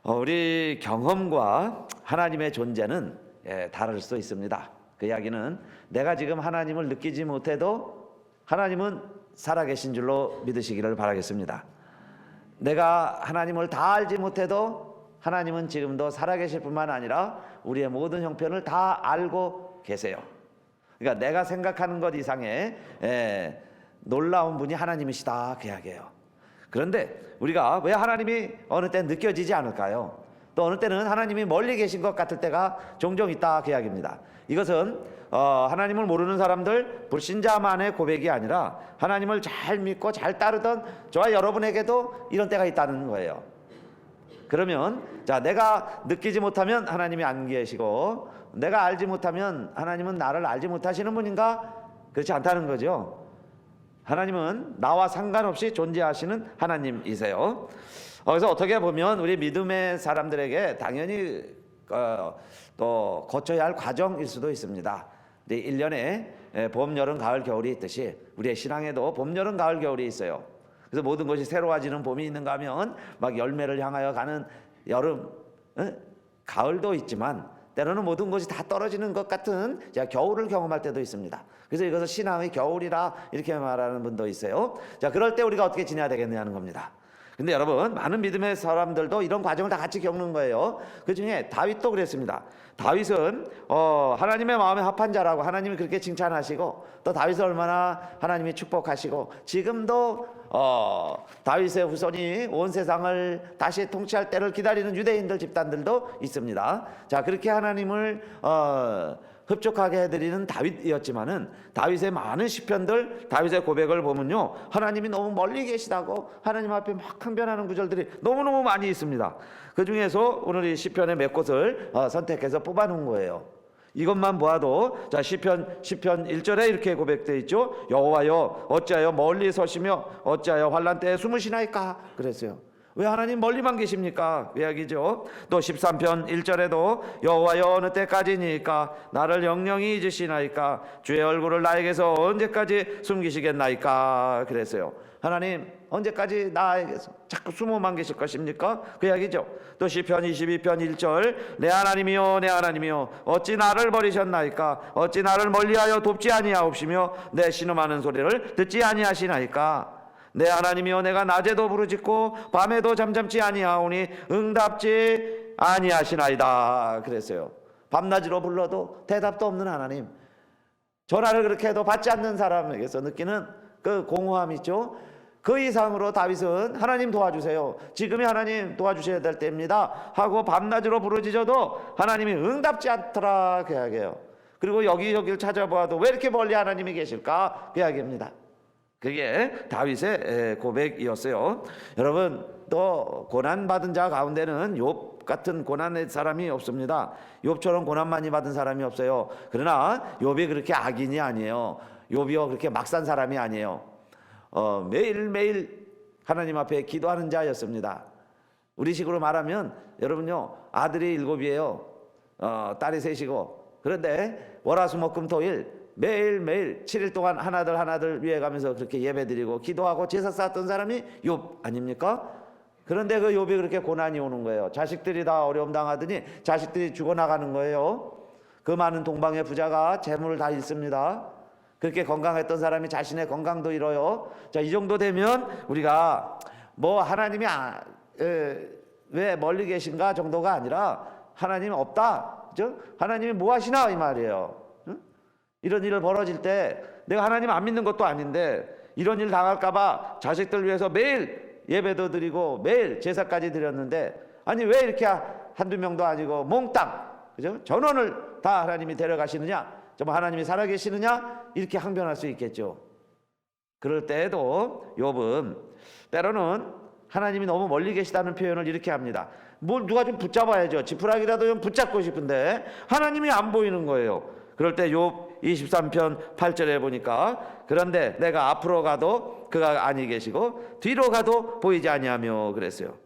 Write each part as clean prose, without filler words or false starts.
우리 경험과 하나님의 존재는 다를 수 있습니다. 그 이야기는 내가 지금 하나님을 느끼지 못해도 하나님은 살아계신 줄로 믿으시기를 바라겠습니다. 내가 하나님을 다 알지 못해도 하나님은 지금도 살아계실 뿐만 아니라 우리의 모든 형편을 다 알고 계세요. 그러니까 내가 생각하는 것 이상의 놀라운 분이 하나님이시다, 그 이야기예요. 그런데 우리가 왜 하나님이 어느 때 느껴지지 않을까요? 또 어느 때는 하나님이 멀리 계신 것 같을 때가 종종 있다, 그 이야기입니다. 이것은 하나님을 모르는 사람들, 불신자만의 고백이 아니라 하나님을 잘 믿고 잘 따르던 저와 여러분에게도 이런 때가 있다는 거예요. 그러면 내가 느끼지 못하면 하나님이 안 계시고, 내가 알지 못하면 하나님은 나를 알지 못하시는 분인가? 그렇지 않다는 거죠. 하나님은 나와 상관없이 존재하시는 하나님이세요. 그래서 어떻게 보면 우리 믿음의 사람들에게 당연히 또 거쳐야 할 과정일 수도 있습니다. 1년에 봄, 여름, 가을, 겨울이 있듯이 우리의 신앙에도 봄, 여름, 가을, 겨울이 있어요. 그래서 모든 것이 새로워지는 봄이 있는가 하면 막 열매를 향하여 가는 여름, 가을도 있지만 때로는 모든 것이 다 떨어지는 것 같은 겨울을 경험할 때도 있습니다. 그래서 이것을 신앙의 겨울이라 이렇게 말하는 분도 있어요. 그럴 때 우리가 어떻게 지내야 되겠느냐는 겁니다. 근데 여러분, 많은 믿음의 사람들도 이런 과정을 다 같이 겪는 거예요. 그 중에 다윗도 그랬습니다. 다윗은 하나님의 마음에 합한 자라고 하나님이 그렇게 칭찬하시고, 또 다윗을 얼마나 하나님이 축복하시고, 지금도 다윗의 후손이 온 세상을 다시 통치할 때를 기다리는 유대인들 집단들도 있습니다. 그렇게 하나님을 흡족하게 해드리는 다윗이었지만은 다윗의 많은 시편들, 다윗의 고백을 보면요, 하나님이 너무 멀리 계시다고 하나님 앞에 막 항변하는 구절들이 너무너무 많이 있습니다. 그 중에서 오늘 이 시편의 몇 곳을 선택해서 뽑아놓은 거예요. 이것만 보아도 시편 1절에 이렇게 고백되어 있죠. 여호와여, 어찌하여 멀리 서시며 어찌하여 환난 때에 숨으시나이까 그랬어요. 왜 하나님 멀리만 계십니까? 그 이야기죠. 또 13편 1절에도 여호와여, 어느 때까지니까 나를 영영히 잊으시나이까 주의 얼굴을 나에게서 언제까지 숨기시겠나이까 그랬어요. 하나님 언제까지 나에게서 자꾸 숨어만 계실 것입니까? 그 이야기죠. 또 시편 22편 1절 내 하나님이여, 내 하나님이여, 어찌 나를 버리셨나이까? 어찌 나를 멀리하여 돕지 아니하옵시며 내 신음하는 소리를 듣지 아니하시나이까? 내 하나님이여, 내가 낮에도 부르짖고 밤에도 잠잠치 아니하오니 응답지 아니하시나이다 그랬어요. 밤낮으로 불러도 대답도 없는 하나님, 전화를 그렇게 해도 받지 않는 사람에게서 느끼는 그 공허함 있죠. 그 이상으로 다윗은 하나님 도와주세요, 지금이 하나님 도와주셔야 될 때입니다 하고 밤낮으로 부르짖어도 하나님이 응답지 않더라 그 이야기예요. 그리고 여기저기를 찾아보아도 왜 이렇게 멀리 하나님이 계실까 그 이야기입니다. 그게 다윗의 고백이었어요. 여러분, 또 고난받은 자 가운데는 욥 같은 고난의 사람이 없습니다. 욥처럼 고난 많이 받은 사람이 없어요. 그러나 욥이 그렇게 악인이 아니에요. 욥이요 그렇게 막 산 사람이 아니에요. 매일매일 하나님 앞에 기도하는 자였습니다. 우리식으로 말하면 여러분요, 아들이 7이에요. 딸이 3이고, 그런데 월화수목금토일 매일매일 7일 동안 하나들 위해 가면서 그렇게 예배드리고 기도하고 제사 쌓았던 사람이 욥 아닙니까? 그런데 그 욥이 그렇게 고난이 오는 거예요. 자식들이 다 어려움 당하더니 자식들이 죽어나가는 거예요. 그 많은 동방의 부자가 재물을 다 잃습니다. 그렇게 건강했던 사람이 자신의 건강도 잃어요. 이 정도 되면 우리가 뭐 하나님이 왜 멀리 계신가 정도가 아니라 하나님 없다, 그죠? 하나님이 뭐 하시나 이 말이에요. 이런 일을 벌어질 때 내가 하나님 안 믿는 것도 아닌데 이런 일 당할까봐 자식들 위해서 매일 예배도 드리고 매일 제사까지 드렸는데, 아니 왜 이렇게 한두 명도 아니고 몽땅, 그죠? 전원을 다 하나님이 데려가시느냐, 정말 하나님이 살아계시느냐, 이렇게 항변할 수 있겠죠. 그럴 때에도 욥은 때로는 하나님이 너무 멀리 계시다는 표현을 이렇게 합니다. 뭘 누가 좀 붙잡아야죠. 지푸라기라도 좀 붙잡고 싶은데 하나님이 안 보이는 거예요. 그럴 때 욥 23편 8절에 보니까 그런데 내가 앞으로 가도 그가 아니 계시고 뒤로 가도 보이지 아니하며 그랬어요.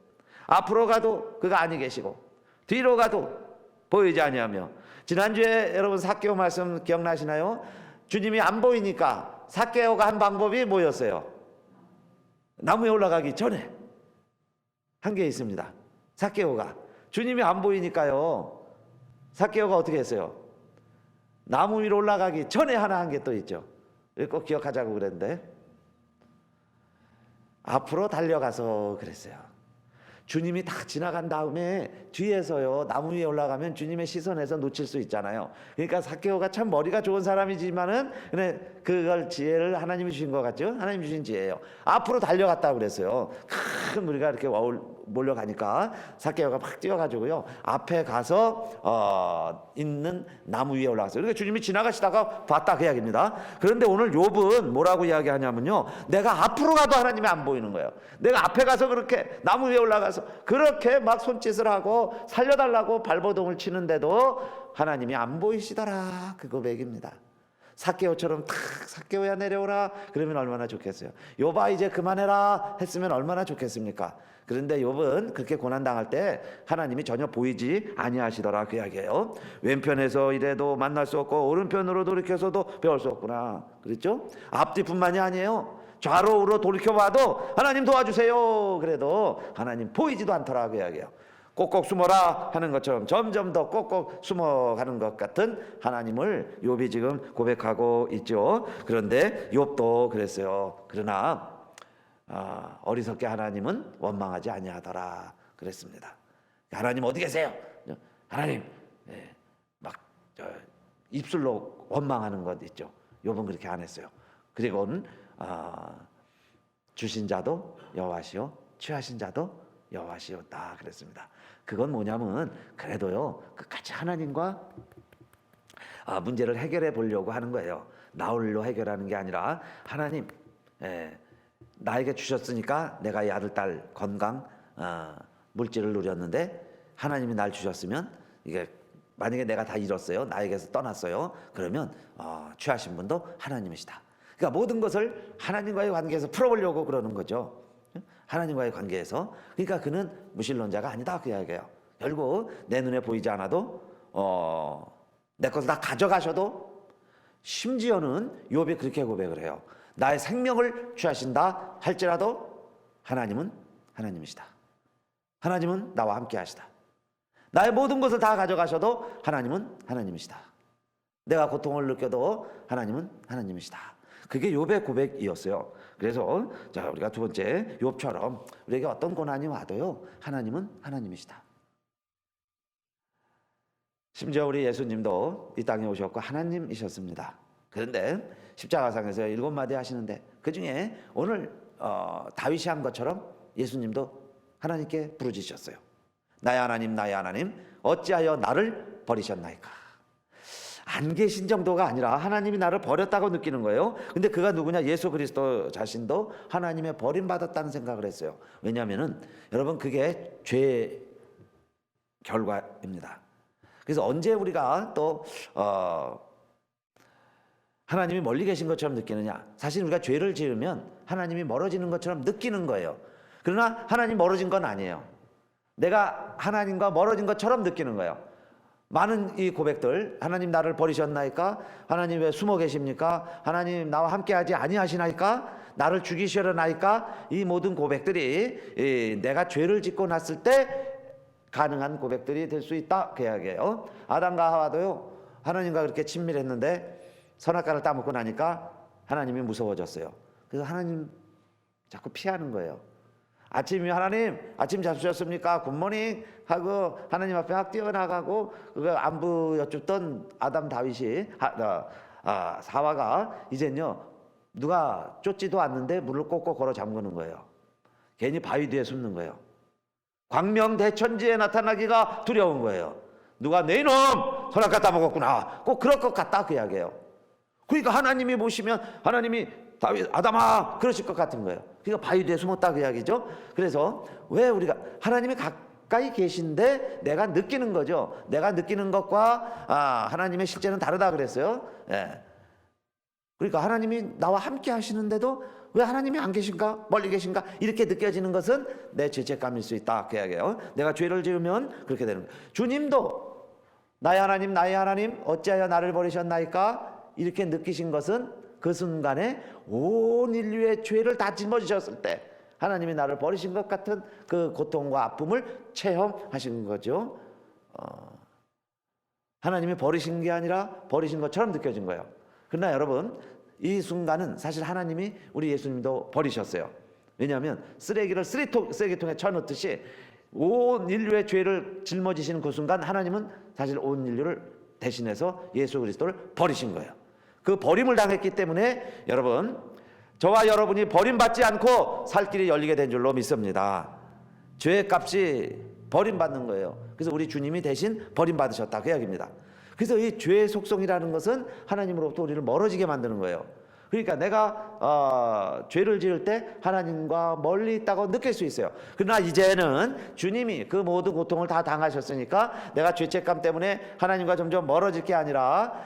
앞으로 가도 그가 아니 계시고 뒤로 가도 보이지 아니하며. 지난주에 여러분 삭개오 말씀 기억나시나요? 주님이 안 보이니까 삭개오가 한 방법이 뭐였어요? 나무에 올라가기 전에 한 게 있습니다. 삭개오가 주님이 안 보이니까요. 삭개오가 어떻게 했어요? 나무 위로 올라가기 전에 하나 한 게 또 있죠. 꼭 기억하자고 그랬는데 앞으로 달려가서 그랬어요. 주님이 다 지나간 다음에 뒤에서요 나무 위에 올라가면 주님의 시선에서 놓칠 수 있잖아요. 그러니까 삭개오가 참 머리가 좋은 사람이지만은 그걸 지혜를 하나님이 주신 것 같죠? 하나님 주신 지혜예요. 앞으로 달려갔다고 그랬어요. 큰 무리가 이렇게 몰려가니까 삭개오가 막 뛰어가지고요 앞에 가서 있는 나무 위에 올라갔어요. 그러니까 주님이 지나가시다가 봤다 그 이야기입니다. 그런데 오늘 욥은 뭐라고 이야기하냐면요, 내가 앞으로 가도 하나님이 안 보이는 거예요. 내가 앞에 가서 그렇게 나무 위에 올라가서 그렇게 막 손짓을 하고 살려달라고 발버둥을 치는데도 하나님이 안 보이시더라. 그 고백입니다. 삭개오처럼 탁 삭개오야 내려오라 그러면 얼마나 좋겠어요. 욥아 이제 그만해라 했으면 얼마나 좋겠습니까? 그런데 욥은 그렇게 고난당할 때 하나님이 전혀 보이지 아니하시더라 그 이야기예요. 왼편에서 이래도 만날 수 없고 오른편으로 돌이켜서도 배울 수 없구나 그랬죠. 앞뒤뿐만이 아니에요. 좌로 우로 돌이켜봐도 하나님 도와주세요 그래도 하나님 보이지도 않더라 그 이야기예요. 꼭꼭 숨어라 하는 것처럼 점점 더 꼭꼭 숨어가는 것 같은 하나님을 욥이 지금 고백하고 있죠. 그런데 욥도 그랬어요. 그러나 어리석게 하나님은 원망하지 아니하더라 그랬습니다. 하나님 어디 계세요? 하나님 막 입술로 원망하는 것 있죠. 욥은 그렇게 안 했어요. 그리고는 주신 자도 여호와시요 취하신 자도 여호와시었다 그랬습니다. 그건 뭐냐면 그래도요 끝까지 하나님과 문제를 해결해 보려고 하는 거예요. 나 홀로 해결하는 게 아니라 하나님 나에게 주셨으니까 내가 이 아들 딸 건강 물질을 누렸는데 하나님이 날 주셨으면 이게 만약에 내가 다 잃었어요, 나에게서 떠났어요, 그러면 취하신 분도 하나님이시다. 그러니까 모든 것을 하나님과의 관계에서 풀어보려고 그러는 거죠. 하나님과의 관계에서. 그러니까 그는 무신론자가 아니다 그 이야기예요. 결국 내 눈에 보이지 않아도 내 것을 다 가져가셔도, 심지어는 욥이 그렇게 고백을 해요. 나의 생명을 취하신다 할지라도 하나님은 하나님이시다. 하나님은 나와 함께 하시다. 나의 모든 것을 다 가져가셔도 하나님은 하나님이시다. 내가 고통을 느껴도 하나님은 하나님이시다. 그게 욥의 고백이었어요. 그래서 자, 우리가 두 번째 욥처럼 우리에게 어떤 고난이 와도요 하나님은 하나님이시다. 심지어 우리 예수님도 이 땅에 오셨고 하나님이셨습니다. 그런데 십자가상에서 7마디 하시는데 그 중에 오늘 다윗이 한 것처럼 예수님도 하나님께 부르짖으셨어요. 나의 하나님 나의 하나님 어찌하여 나를 버리셨나이까. 안 계신 정도가 아니라 하나님이 나를 버렸다고 느끼는 거예요. 근데 그가 누구냐? 예수 그리스도 자신도 하나님의 버림받았다는 생각을 했어요. 왜냐하면은 여러분 그게 죄의 결과입니다. 그래서 언제 우리가 또 하나님이 멀리 계신 것처럼 느끼느냐? 사실 우리가 죄를 지으면 하나님이 멀어지는 것처럼 느끼는 거예요. 그러나 하나님 멀어진 건 아니에요. 내가 하나님과 멀어진 것처럼 느끼는 거예요. 많은 이 고백들, 하나님 나를 버리셨나이까? 하나님 왜 숨어 계십니까? 하나님 나와 함께하지 아니하시나이까? 나를 죽이시려나이까? 이 모든 고백들이 내가 죄를 짓고 났을 때 가능한 고백들이 될 수 있다 그 이야기예요. 아담과 하와도요 하나님과 그렇게 친밀했는데 선악과를 따먹고 나니까 하나님이 무서워졌어요. 그래서 하나님 자꾸 피하는 거예요. 아침이면 하나님 아침 잘 주셨습니까? 굿모닝 하고 하나님 앞에 막 뛰어나가고 그거 안부 여쭙던 아담 다윗이 하와가 이젠요 누가 쫓지도 않는데 물을 꼭꼭 걸어 잠그는 거예요. 괜히 바위 뒤에 숨는 거예요. 광명대천지에 나타나기가 두려운 거예요. 누가 내 이놈 선악과 따먹었구나 꼭 그럴 것 같다 그 이야기예요. 그러니까 하나님이 보시면 하나님이 다윗 아담아 그러실 것 같은 거예요. 그러니까 바위 뒤에 숨었다 그 이야기죠. 그래서 왜 우리가 하나님이 가까이 계신데 내가 느끼는 거죠. 내가 느끼는 것과 하나님의 실제는 다르다 그랬어요. 예. 그러니까 하나님이 나와 함께 하시는데도 왜 하나님이 안 계신가? 멀리 계신가? 이렇게 느껴지는 것은 내 죄책감일 수 있다 그 이야기예요. 내가 죄를 지으면 그렇게 되는 거예요. 주님도 나의 하나님 어찌하여 나를 버리셨나이까? 이렇게 느끼신 것은 그 순간에 온 인류의 죄를 다 짊어지셨을 때 하나님이 나를 버리신 것 같은 그 고통과 아픔을 체험하신 거죠. 하나님이 버리신 게 아니라 버리신 것처럼 느껴진 거예요. 그러나 여러분, 이 순간은 사실 하나님이 우리 예수님도 버리셨어요. 왜냐하면 쓰레기를 쓰레기통에 쳐넣듯이 온 인류의 죄를 짊어지시는 그 순간 하나님은 사실 온 인류를 대신해서 예수 그리스도를 버리신 거예요. 그 버림을 당했기 때문에 여러분, 저와 여러분이 버림받지 않고 살 길이 열리게 된 줄로 믿습니다. 죄의 값이 버림받는 거예요. 그래서 우리 주님이 대신 버림받으셨다, 그 이야기입니다. 그래서 이 죄의 속성이라는 것은 하나님으로부터 우리를 멀어지게 만드는 거예요. 그러니까 내가 죄를 지을 때 하나님과 멀리 있다고 느낄 수 있어요. 그러나 이제는 주님이 그 모든 고통을 다 당하셨으니까 내가 죄책감 때문에 하나님과 점점 멀어질 게 아니라,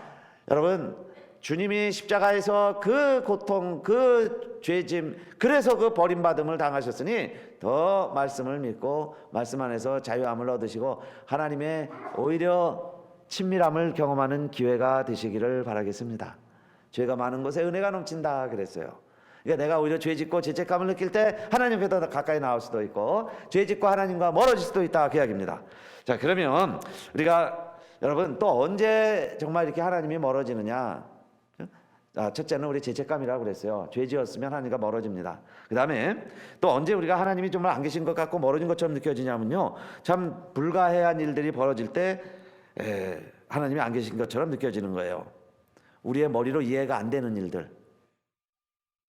여러분, 주님이 십자가에서 그 고통, 그 죄짐, 그래서 그 버림받음을 당하셨으니 더 말씀을 믿고 말씀 안에서 자유함을 얻으시고 하나님의 오히려 친밀함을 경험하는 기회가 되시기를 바라겠습니다. 죄가 많은 곳에 은혜가 넘친다 그랬어요. 그러니까 내가 오히려 죄 짓고 죄책감을 느낄 때 하나님 앞에 더 가까이 나올 수도 있고, 죄 짓고 하나님과 멀어질 수도 있다, 그 이야기입니다. 자, 그러면 우리가 여러분 또 언제 정말 이렇게 하나님이 멀어지느냐? 첫째는 우리 죄책감이라고 그랬어요. 죄 지었으면 하나님과 멀어집니다. 그 다음에 또 언제 우리가 하나님이 정말 안 계신 것 같고 멀어진 것처럼 느껴지냐면요, 참 불가해한 일들이 벌어질 때 하나님이 안 계신 것처럼 느껴지는 거예요. 우리의 머리로 이해가 안 되는 일들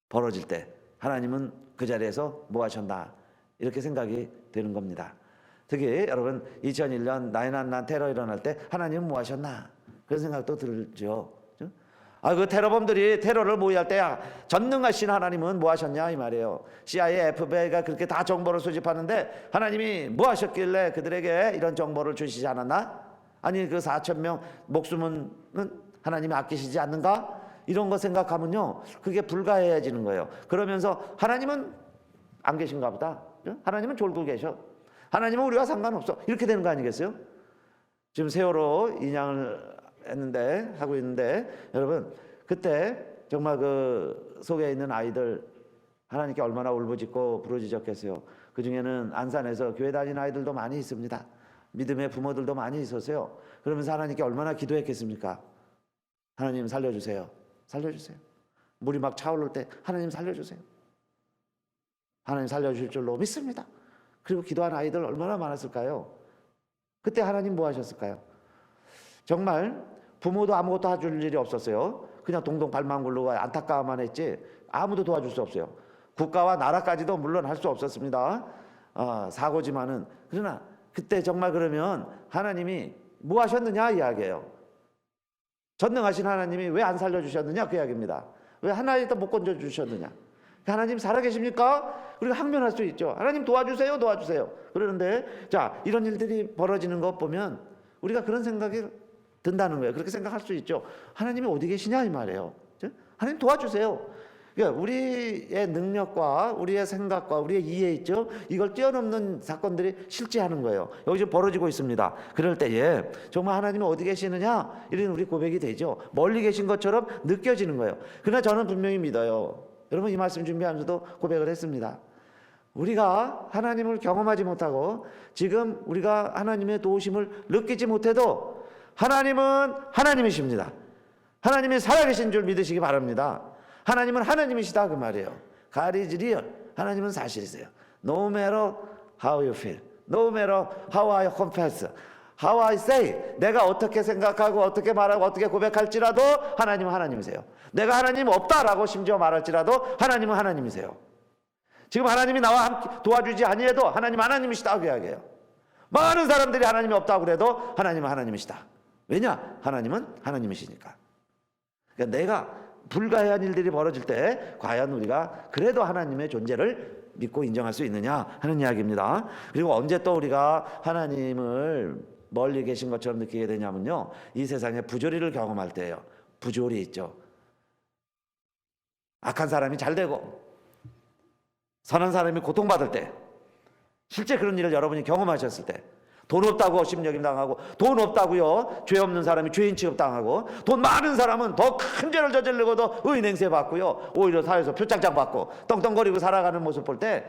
벌어질 때 하나님은 그 자리에서 뭐 하셨나, 이렇게 생각이 되는 겁니다. 특히 여러분 2001년 9/11 테러 일어날 때 하나님은 뭐 하셨나, 그런 생각도 들죠. 그 테러범들이 테러를 모의할 때 전능하신 하나님은 뭐 하셨냐, 이 말이에요. CIA, FBI가 그렇게 다 정보를 수집하는데 하나님이 뭐 하셨길래 그들에게 이런 정보를 주시지 않았나? 아니 그 4,000명 목숨은 하나님이 아끼시지 않는가? 이런 거 생각하면요, 그게 불가해해지는 거예요. 그러면서 하나님은 안 계신가 보다, 하나님은 졸고 계셔, 하나님은 우리와 상관없어, 이렇게 되는 거 아니겠어요? 지금 세월호 인양을 하고 있는데 여러분, 그때 정말 그 속에 있는 아이들 하나님께 얼마나 울부짖고 부르짖었겠어요. 그 중에는 안산에서 교회 다니는 아이들도 많이 있습니다. 믿음의 부모들도 많이 있었어요. 그러면서 하나님께 얼마나 기도했겠습니까? 하나님 살려주세요, 살려주세요. 물이 막 차오를 때 하나님 살려주세요, 하나님 살려주실 줄로 믿습니다. 그리고 기도한 아이들 얼마나 많았을까요? 그때 하나님 뭐 하셨을까요? 정말 부모도 아무것도 해줄 일이 없었어요. 그냥 동동 발만 굴르고 안타까워만 했지 아무도 도와줄 수 없어요. 국가와 나라까지도 물론 할 수 없었습니다. 사고지만은. 그러나 그때 정말 그러면 하나님이 뭐 하셨느냐 이야기예요. 전능하신 하나님이 왜 안 살려주셨느냐, 그 이야기입니다. 왜 하나님도 못 건져주셨느냐. 하나님 살아계십니까? 우리가 항변할 수 있죠. 하나님 도와주세요, 도와주세요. 그러는데 자, 이런 일들이 벌어지는 것 보면 우리가 그런 생각이 든다는 거예요. 그렇게 생각할 수 있죠. 하나님이 어디 계시냐 이 말이에요. 하나님 도와주세요. 그러니까 우리의 능력과 우리의 생각과 우리의 이해 있죠, 이걸 뛰어넘는 사건들이 실제하는 거예요. 여기 지금 벌어지고 있습니다. 그럴 때에 정말 하나님이 어디 계시느냐, 이런 우리 고백이 되죠. 멀리 계신 것처럼 느껴지는 거예요. 그러나 저는 분명히 믿어요. 여러분 이 말씀 준비하면서도 고백을 했습니다. 우리가 하나님을 경험하지 못하고 지금 우리가 하나님의 도우심을 느끼지 못해도 하나님은 하나님이십니다. 하나님이 살아계신 줄 믿으시기 바랍니다. 하나님은 하나님이시다, 그 말이에요. God is real. 하나님은 사실이세요. No matter how you feel, no matter how I confess, how I say, 내가 어떻게 생각하고 어떻게 말하고 어떻게 고백할지라도 하나님은 하나님이세요. 내가 하나님 없다라고 심지어 말할지라도 하나님은 하나님이세요. 지금 하나님이 나와 함께 도와주지 아니해도 하나님 하나님이시다, 그 이야기예요. 많은 사람들이 하나님이 없다고 그래도 하나님은 하나님이시다. 왜냐? 하나님은 하나님이시니까. 그러니까 내가 불가해한 일들이 벌어질 때 과연 우리가 그래도 하나님의 존재를 믿고 인정할 수 있느냐 하는 이야기입니다. 그리고 언제 또 우리가 하나님을 멀리 계신 것처럼 느끼게 되냐면요, 이 세상에 부조리를 경험할 때예요. 부조리 있죠. 악한 사람이 잘 되고 선한 사람이 고통받을 때, 실제 그런 일을 여러분이 경험하셨을 때, 돈 없다고 심려김 당하고, 돈 없다고요 죄 없는 사람이 죄인 취급당하고, 돈 많은 사람은 더 큰 죄를 저지르고도 의인 행세 받고요, 오히려 사회에서 표창장 받고 떵떵거리고 살아가는 모습 볼 때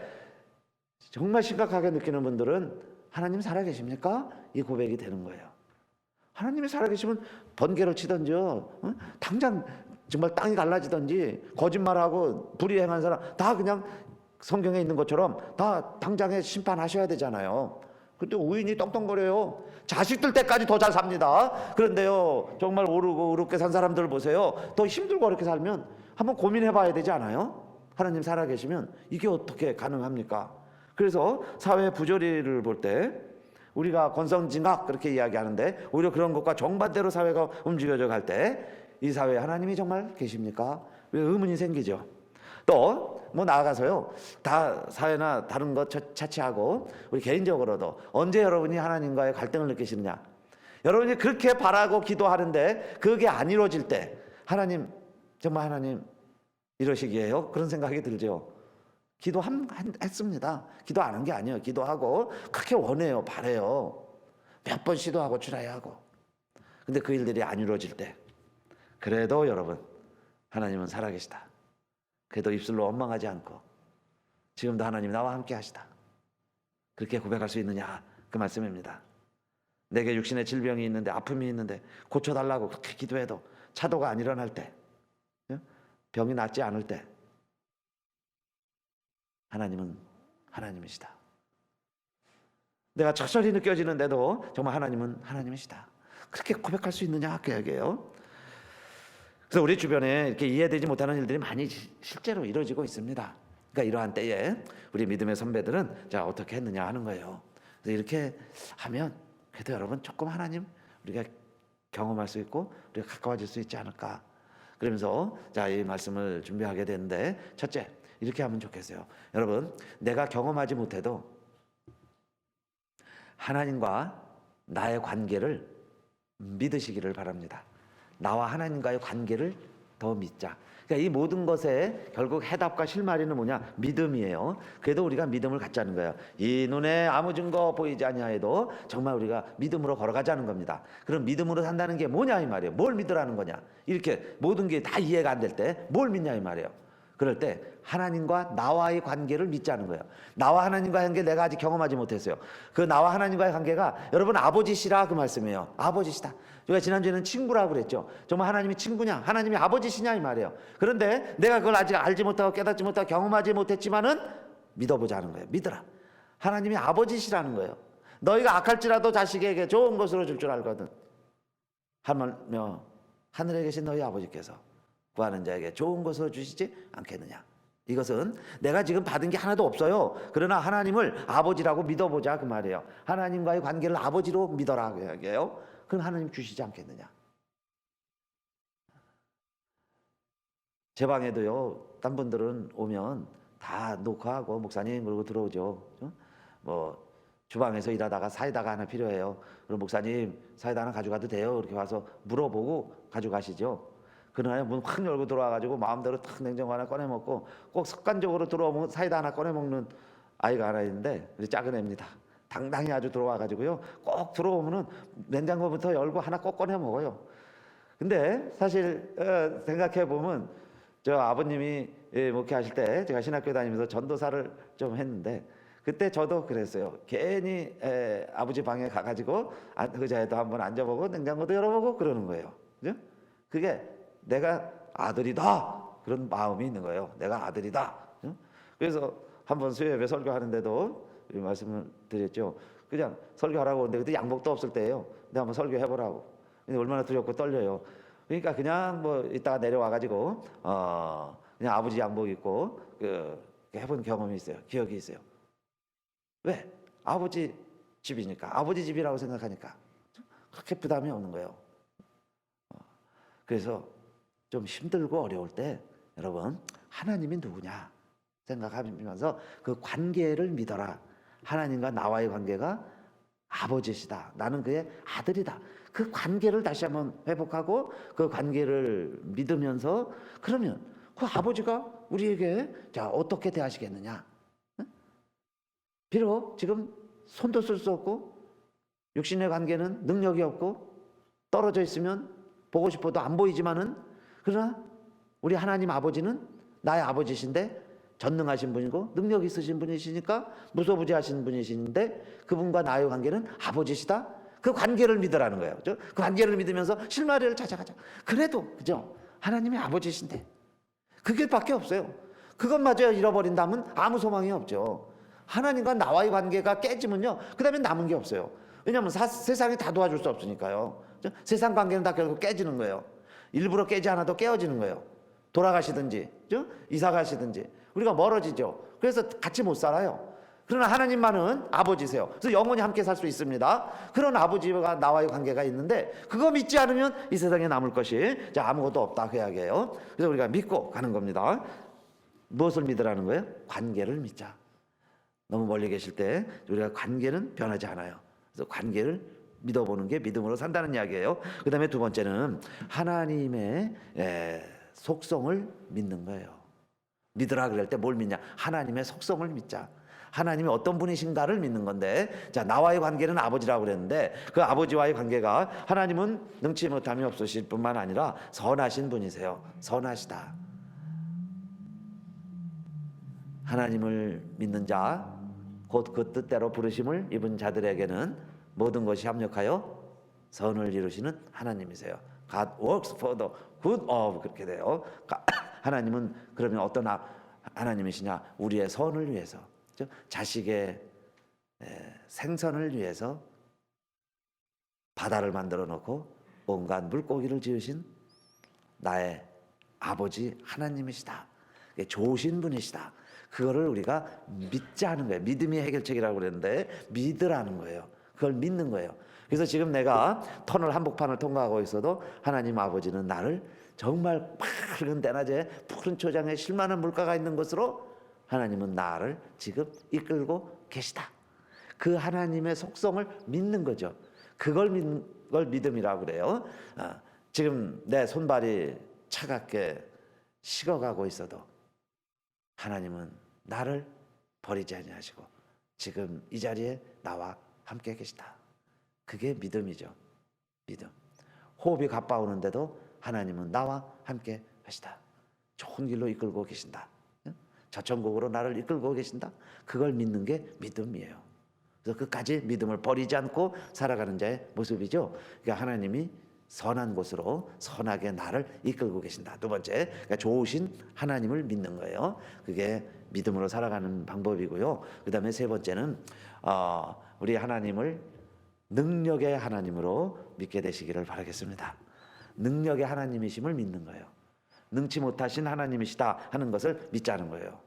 정말 심각하게 느끼는 분들은 하나님 살아계십니까? 이 고백이 되는 거예요. 하나님이 살아계시면 번개를 치든지요, 당장 정말 땅이 갈라지든지, 거짓말하고 불의행한 사람 다 그냥 성경에 있는 것처럼 다 당장에 심판하셔야 되잖아요. 근데 우인이 떵떵거려요. 자식들 때까지 더 잘 삽니다. 그런데요, 정말 오르고 어렵게 산 사람들 보세요. 더 힘들고 어렵게 살면 한번 고민해 봐야 되지 않아요? 하나님 살아계시면 이게 어떻게 가능합니까? 그래서 사회 부조리를 볼 때 우리가 권선징악 그렇게 이야기하는데, 오히려 그런 것과 정반대로 사회가 움직여져 갈 때 이 사회에 하나님이 정말 계십니까? 왜 의문이 생기죠. 또 뭐 나아가서요, 다 사회나 다른 것 차치하고 우리 개인적으로도 언제 여러분이 하나님과의 갈등을 느끼시느냐, 여러분이 그렇게 바라고 기도하는데 그게 안 이루어질 때 하나님, 정말 하나님 이러시기에요? 그런 생각이 들죠. 했습니다. 기도 안 한 게 아니에요. 기도하고 그렇게 원해요. 바래요. 몇 번 시도하고 출하하고. 근데 그 일들이 안 이루어질 때, 그래도 여러분, 하나님은 살아계시다. 그래도 입술로 원망하지 않고 지금도 하나님 나와 함께 하시다. 그렇게 고백할 수 있느냐, 그 말씀입니다. 내게 육신의 질병이 있는데, 아픔이 있는데 고쳐달라고 그렇게 기도해도 차도가 안 일어날 때, 병이 낫지 않을 때, 하나님은 하나님이시다. 내가 적절히 느껴지는데도 정말 하나님은 하나님이시다. 그렇게 고백할 수 있느냐, 그 얘기예요. 그래서 우리 주변에 이렇게 이해되지 못하는 일들이 많이 실제로 이루어지고 있습니다. 그러니까 이러한 때에 우리 믿음의 선배들은 자, 어떻게 했느냐 하는 거예요. 그래서 이렇게 하면 그래도 여러분 조금 하나님 우리가 경험할 수 있고 우리가 가까워질 수 있지 않을까. 그러면서 자, 이 말씀을 준비하게 되는데, 첫째, 이렇게 하면 좋겠어요. 여러분, 내가 경험하지 못해도 하나님과 나의 관계를 믿으시기를 바랍니다. 나와 하나님과의 관계를 더 믿자. 그러니까 이 모든 것에 결국 해답과 실마리는 뭐냐? 믿음이에요. 그래도 우리가 믿음을 갖자는 거예요. 이 눈에 아무 증거 보이지 아니하여도 정말 우리가 믿음으로 걸어가자는 겁니다. 그럼 믿음으로 산다는 게 뭐냐 이 말이에요. 뭘 믿으라는 거냐? 이렇게 모든 게 다 이해가 안 될 때 뭘 믿냐 이 말이에요. 그럴 때 하나님과 나와의 관계를 믿자는 거예요. 나와 하나님과의 관계 내가 아직 경험하지 못했어요. 그 나와 하나님과의 관계가 여러분 아버지시라 그 말씀이에요. 아버지시다. 제가 지난주에는 친구라고 그랬죠. 정말 하나님이 친구냐, 하나님이 아버지시냐 이 말이에요. 그런데 내가 그걸 아직 알지 못하고 깨닫지 못하고 경험하지 못했지만은 믿어보자는 거예요. 믿어라. 하나님이 아버지시라는 거예요. 너희가 악할지라도 자식에게 좋은 것으로 줄 알거든. 하물며 하늘에 계신 너희 아버지께서 구하는 자에게 좋은 것으로 주시지 않겠느냐. 이것은 내가 지금 받은 게 하나도 없어요. 그러나 하나님을 아버지라고 믿어보자 그 말이에요. 하나님과의 관계를 아버지로 믿어라 그 얘기예요. 그럼 하나님 주시지 않겠느냐. 제 방에도요, 딴 분들은 오면 다 녹화하고 목사님 그러고 들어오죠. 뭐 주방에서 일하다가 사이다가 하나 필요해요. 그럼 목사님 사이다 하나 가져가도 돼요? 이렇게 와서 물어보고 가져가시죠. 그날 문 확 열고 들어와가지고 마음대로 탁 냉장고 하나 꺼내 먹고, 꼭 습관적으로 들어오면 사이다 하나 꺼내 먹는 아이가 하나 있는데, 우리 작은 애입니다. 당당히 아주 들어와가지고요, 꼭 들어오면은 냉장고부터 열고 하나 꼭 꺼내 먹어요. 근데 사실 생각해 보면 저 아버님이 목회하실 때 제가 신학교 다니면서 전도사를 좀 했는데, 그때 저도 그랬어요. 괜히 아버지 방에 가가지고 의자에도 한번 앉아보고 냉장고도 열어보고 그러는 거예요. 그죠? 그게 내가 아들이다 그런 마음이 있는 거예요. 내가 아들이다. 그래서 한번 수요예배 설교하는데도 말씀을 드렸죠. 그냥 설교하라고 하는데 그때 양복도 없을 때예요. 근데 한번 설교해보라고. 근데 얼마나 두렵고 떨려요. 그러니까 그냥 뭐 이따가 내려와가지고 그냥 아버지 양복 입고 해본 경험이 있어요. 기억이 있어요. 왜? 아버지 집이니까, 아버지 집이라고 생각하니까 그렇게 부담이 없는 거예요. 그래서 좀 힘들고 어려울 때 여러분, 하나님이 누구냐 생각하면서 그 관계를 믿어라. 하나님과 나와의 관계가 아버지시다. 나는 그의 아들이다. 그 관계를 다시 한번 회복하고 그 관계를 믿으면서, 그러면 그 아버지가 우리에게 자 어떻게 대하시겠느냐. 비록 지금 손도 쓸 수 없고 육신의 관계는 능력이 없고 떨어져 있으면 보고 싶어도 안 보이지만은, 그러나 우리 하나님 아버지는 나의 아버지신데 전능하신 분이고 능력 있으신 분이시니까 무소부지하신 분이신데 그분과 나의 관계는 아버지시다. 그 관계를 믿으라는 거예요. 그죠? 그 관계를 믿으면서 실마리를 찾아가자. 그래도 그죠? 하나님이 아버지신데 그 길밖에 없어요. 그것마저 잃어버린다면 아무 소망이 없죠. 하나님과 나와의 관계가 깨지면요, 그 다음에 남은 게 없어요. 왜냐하면 세상이 다 도와줄 수 없으니까요. 그죠? 세상 관계는 다 결국 깨지는 거예요. 일부러 깨지 않아도 깨어지는 거예요. 돌아가시든지, 그죠? 이사 가시든지 우리가 멀어지죠. 그래서 같이 못 살아요. 그러나 하나님만은 아버지세요. 그래서 영원히 함께 살 수 있습니다. 그런 아버지가 나와의 관계가 있는데 그거 믿지 않으면 이 세상에 남을 것이 아무것도 없다 그 이야기예요. 그래서 우리가 믿고 가는 겁니다. 무엇을 믿으라는 거예요? 관계를 믿자. 너무 멀리 계실 때 우리가 관계는 변하지 않아요. 그래서 관계를 믿어보는 게 믿음으로 산다는 이야기예요. 그 다음에 두 번째는 하나님의 속성을 믿는 거예요. 믿으라 그럴 때 뭘 믿냐? 하나님의 속성을 믿자. 하나님이 어떤 분이신가를 믿는 건데, 자, 나와의 관계는 아버지라고 그랬는데 그 아버지와의 관계가 하나님은 능치 못함이 없으실 뿐만 아니라 선하신 분이세요. 선하시다. 하나님을 믿는 자, 곧 그 뜻대로 부르심을 입은 자들에게는 모든 것이 합력하여 선을 이루시는 하나님이세요. God works for the good of, 그렇게 돼요. 하나님은 그러면 어떤 하나님이시냐? 우리의 선을 위해서, 자식의 생선을 위해서 바다를 만들어 놓고 온갖 물고기를 지으신 나의 아버지 하나님이시다. 좋으신 분이시다. 그거를 우리가 믿지 않은 거예요. 믿음이 해결책이라고 그랬는데 믿으라는 거예요. 그걸 믿는 거예요. 그래서 지금 내가 터널 한복판을 통과하고 있어도 하나님 아버지는 나를 정말 맑은 대낮에 푸른 초장에 실만한 물가가 있는 곳으로 하나님은 나를 지금 이끌고 계시다. 그 하나님의 속성을 믿는 거죠. 그걸 믿는 걸 믿음이라고 그래요. 지금 내 손발이 차갑게 식어가고 있어도 하나님은 나를 버리지 아니하시고 지금 이 자리에 나와 함께 계시다. 그게 믿음이죠. 믿음. 호흡이 가빠오는데도 하나님은 나와 함께 하시다. 좋은 길로 이끌고 계신다. 저천국으로 나를 이끌고 계신다. 그걸 믿는 게 믿음이에요. 그래서 끝까지 믿음을 버리지 않고 살아가는 자의 모습이죠. 그러니까 하나님이 선한 곳으로 선하게 나를 이끌고 계신다. 두 번째, 그러니까 좋으신 하나님을 믿는 거예요. 그게 믿음으로 살아가는 방법이고요. 그 다음에 세 번째는 우리 하나님을 능력의 하나님으로 믿게 되시기를 바라겠습니다. 능력의 하나님이심을 믿는 거예요. 능치 못하신 하나님이시다 하는 것을 믿자는 거예요.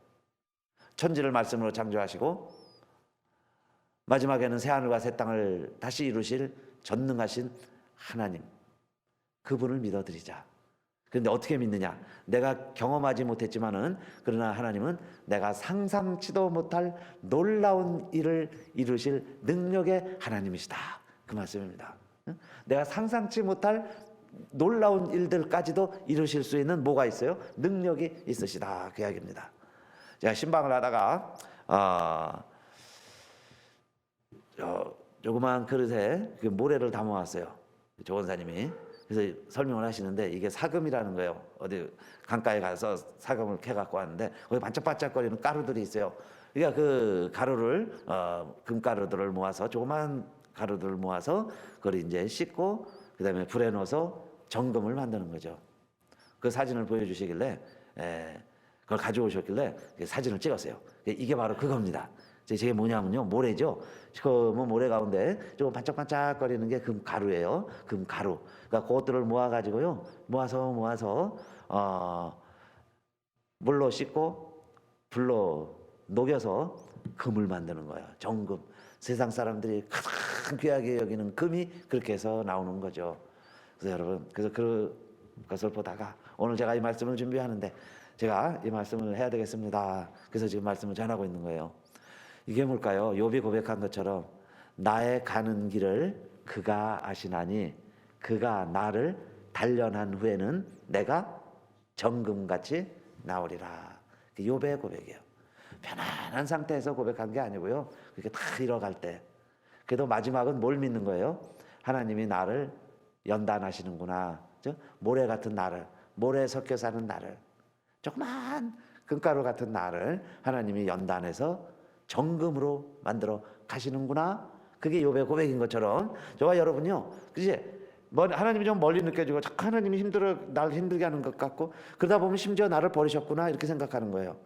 천지를 말씀으로 창조하시고 마지막에는 새하늘과 새 땅을 다시 이루실 전능하신 하나님, 그분을 믿어드리자. 그런데 어떻게 믿느냐? 내가 경험하지 못했지만은 그러나 하나님은 내가 상상치도 못할 놀라운 일을 이루실 능력의 하나님이시다. 그 말씀입니다. 내가 상상치 못할 놀라운 일들까지도 이루실 수 있는 뭐가 있어요? 능력이 있으시다. 그 이야기입니다. 제가 신방을 하다가 조그만 그릇에 그 모래를 담아왔어요. 조원사님이. 그래서 설명을 하시는데 이게 사금이라는 거예요. 어디 강가에 가서 사금을 캐갖고 왔는데 거기 반짝반짝거리는 가루들이 있어요. 그러니까 그 가루를 금가루들을 모아서 조그만 가루들을 모아서 그걸 이제 씻고 그다음에 불에 넣어서 정금을 만드는 거죠. 그 사진을 보여주시길래 그걸 가져오셨길래 사진을 찍었어요. 이게 바로 그겁니다. 저게 뭐냐면요, 모래죠. 그 모래 가운데 조금 반짝반짝거리는 게 금가루예요. 금가루. 그러니까 그것들을 모아가지고요, 모아서 물로 씻고 불로 녹여서 금을 만드는 거예요. 정금. 세상 사람들이 가장 귀하게 여기는 금이 그렇게 해서 나오는 거죠. 그래서 여러분, 그래서 그것을 보다가 오늘 제가 이 말씀을 준비하는데 제가 이 말씀을 해야 되겠습니다. 그래서 지금 말씀을 전하고 있는 거예요. 이게 뭘까요? 욥이 고백한 것처럼 나의 가는 길을 그가 아시나니 그가 나를 단련한 후에는 내가 정금같이 나오리라. 욥의 고백이에요. 편안한 상태에서 고백한 게 아니고요, 그렇게 다 잃어갈 때. 그래도 마지막은 뭘 믿는 거예요? 하나님이 나를 연단하시는구나. 모래 같은 나를, 모래에 섞여 사는 나를, 조그만 금가루 같은 나를 하나님이 연단해서 정금으로 만들어 가시는구나. 그게 욥의 고백인 것처럼 저와 여러분요, 그지? 하나님이 좀 멀리 느껴지고 자꾸 하나님이 날 힘들게 하는 것 같고, 그러다 보면 심지어 나를 버리셨구나 이렇게 생각하는 거예요.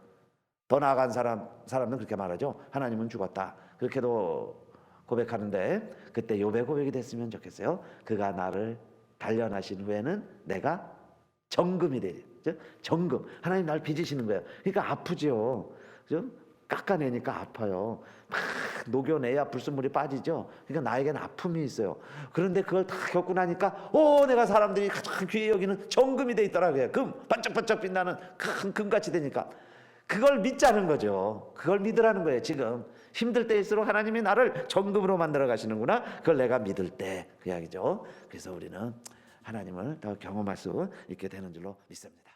더 나아간 사람은 그렇게 말하죠. 하나님은 죽었다. 그렇게도 고백하는데, 그때 욥의 고백이 됐으면 좋겠어요. 그가 나를 단련하신 후에는 내가 정금이 되리. 정금. 하나님 날 빚으시는 거예요. 그러니까 아프죠. 깎아내니까 아파요. 막 녹여내야 불순물이 빠지죠. 그러니까 나에게는 아픔이 있어요. 그런데 그걸 다 겪고 나니까 내가 사람들이 가장 귀히 여기는 정금이 돼 있더라고요. 금, 반짝반짝 빛나는 큰 금같이 되니까. 그걸 믿자는 거죠. 그걸 믿으라는 거예요. 지금 힘들 때일수록 하나님이 나를 정금으로 만들어 가시는구나. 그걸 내가 믿을 때, 그 이야기죠. 그래서 우리는 하나님을 더 경험할 수 있게 되는 줄로 믿습니다.